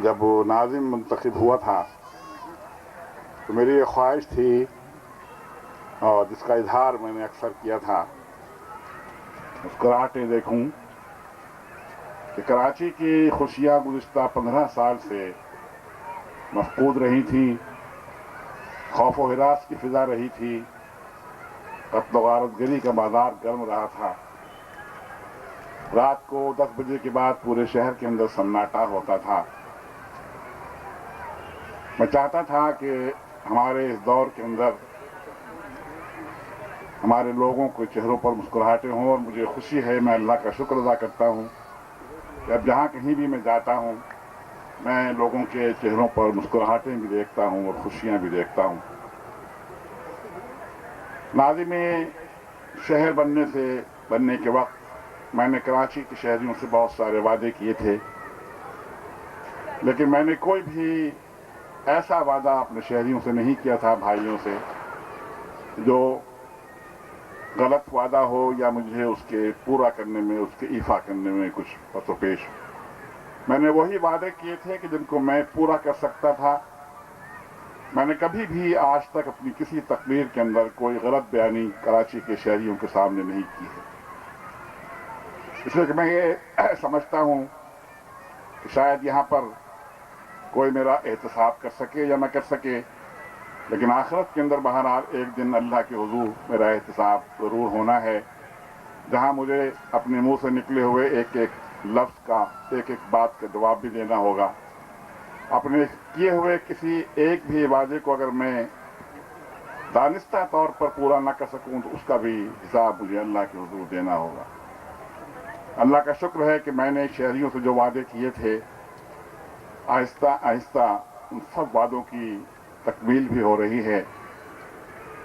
جب وہ ناظم منتخب ہوا تھا تو میری یہ خواہش تھی اور جس کا اظہار میں نے اکثر کیا تھا، مسکراہٹیں دیکھوں کہ کراچی کی خوشیاں گزشتہ 15 سال سے مفقود رہی تھیں، خوف و ہراس کی فضا رہی تھی، قتل و غارت گری کا بازار گرم رہا تھا، رات کو 10 بجے کے بعد پورے شہر کے اندر سناٹا ہوتا تھا۔ میں چاہتا تھا کہ ہمارے اس دور کے اندر ہمارے لوگوں کے چہروں پر مسکراہٹیں ہوں، اور مجھے خوشی ہے، میں اللہ کا شکر ادا کرتا ہوں کہ اب جہاں کہیں بھی میں جاتا ہوں میں لوگوں کے چہروں پر مسکراہٹیں بھی دیکھتا ہوں اور خوشیاں بھی دیکھتا ہوں۔ ناظم شہر بننے کے وقت میں نے کراچی کے شہریوں سے بہت سارے وعدے کیے تھے، لیکن میں نے کوئی بھی ایسا وعدہ اپنے شہریوں سے نہیں کیا تھا، بھائیوں سے، جو غلط وعدہ ہو یا مجھے اس کے پورا کرنے میں، اس کے ایفا کرنے میں کچھ پس و پیش ہو۔ میں نے وہی وعدے کیے تھے کہ جن کو میں پورا کر سکتا تھا۔ میں نے کبھی بھی آج تک اپنی کسی تقریر کے اندر کوئی غلط بیانی کراچی کے شہریوں کے سامنے نہیں کی ہے، اس لیے کہ میں یہ سمجھتا ہوں کہ شاید یہاں پر کوئی میرا احتساب کر سکے یا نہ کر سکے، لیکن آخرت کے اندر بہرحال ایک دن اللہ کے حضور میرا احتساب ضرور ہونا ہے، جہاں مجھے اپنے منہ سے نکلے ہوئے ایک ایک لفظ کا، ایک ایک بات کا جواب بھی دینا ہوگا۔ اپنے کیے ہوئے کسی ایک بھی وعدے کو اگر میں دانستہ طور پر پورا نہ کر سکوں تو اس کا بھی حساب مجھے اللہ کے حضور دینا ہوگا۔ اللہ کا شکر ہے کہ میں نے شہریوں سے جو وعدے کیے تھے، آہستہ آہستہ ان سب وعدوں کی تکمیل بھی ہو رہی ہے۔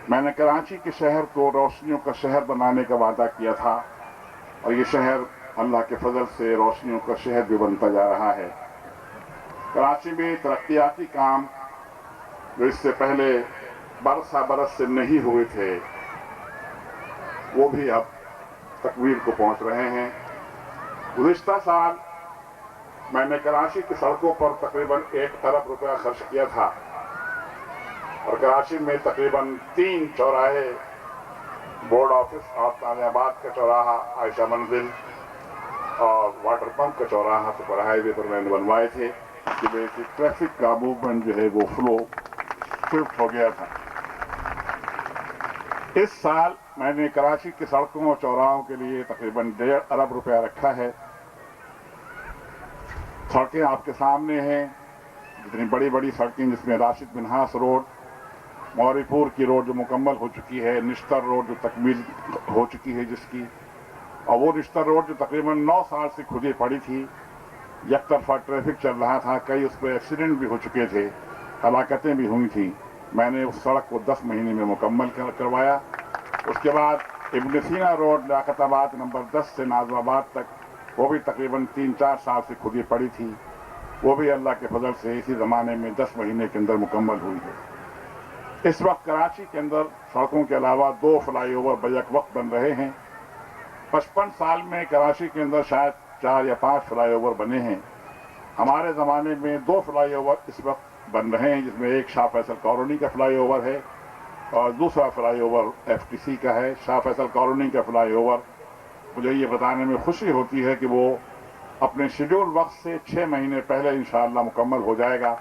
میں نے کراچی کے شہر کو روشنیوں کا شہر بنانے کا وعدہ کیا تھا، اور یہ شہر اللہ کے فضل سے روشنیوں کا شہر بھی بنتا جا رہا ہے۔ کراچی میں ترقیاتی کام جو اس سے پہلے برس سے نہیں ہوئے تھے، وہ بھی اب تکمیل کو پہنچ رہے ہیں۔ گزشتہ سال میں نے کراچی کی سڑکوں پر تقریباً 1 ارب روپیہ خرچ کیا تھا، اور کراچی میں تقریباً 3 چوراہے، بورڈ آفس اور تانیہ آباد کا چوراہا، عائشہ منزل اور واٹر پمپ کا چوراہا سپر ہائی وے پر میں نے بنوائے تھے کہ ٹریفک کا موومنٹ جو ہے وہ فلو شفٹ ہو گیا تھا۔ اس سال میں نے کراچی کی سڑکوں اور چوراہوں کے لیے تقریباً 1.5 ارب روپیہ رکھا ہے۔ سڑکیں آپ کے سامنے ہیں، جتنی بڑی بڑی سڑکیں، جس میں راشد منہاس روڈ، موری پور کی روڈ جو مکمل ہو چکی ہے، نشتر روڈ جو تکمیل ہو چکی ہے جس کی، اور وہ نشتر روڈ جو تقریباً 9 سال سے کھلی پڑی تھی، یک طرفہ ٹریفک چل رہا تھا، کئی اس پہ ایکسیڈنٹ بھی ہو چکے تھے، ہلاکتیں بھی ہوئی تھیں۔ میں نے اس سڑک کو 10 مہینے میں مکمل کروایا۔ اس کے بعد ابن سینا روڈ لیاقت آباد نمبر 10 سے ناظم آباد تک، وہ بھی تقریباً 3-4 سال سے کھلی پڑی تھی، وہ بھی اللہ کے فضل سے اسی زمانے میں 10 مہینے کے اندر مکمل ہوئی ہے۔ اس وقت کراچی کے اندر سڑکوں کے علاوہ 2 فلائی اوور بیک وقت بن رہے ہیں۔ 55 سال میں کراچی کے اندر شاید 4 یا 5 فلائی اوور بنے ہیں۔ ہمارے زمانے میں 2 فلائی اوور اس وقت بن رہے ہیں، جس میں ایک شاہ فیصل کالونی کا فلائی اوور ہے اور دوسرا فلائی اوور FTC کا ہے۔ شاہ فیصل کالونی کا فلائی اوور مجھے یہ بتانے میں خوشی ہوتی ہے کہ وہ اپنے شیڈول وقت سے 6 مہینے پہلے انشاءاللہ مکمل ہو جائے گا،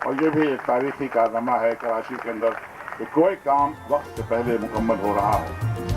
اور یہ بھی ایک تاریخی کارنامہ ہے کراچی کے اندر کہ کوئی کام وقت سے پہلے مکمل ہو رہا ہو۔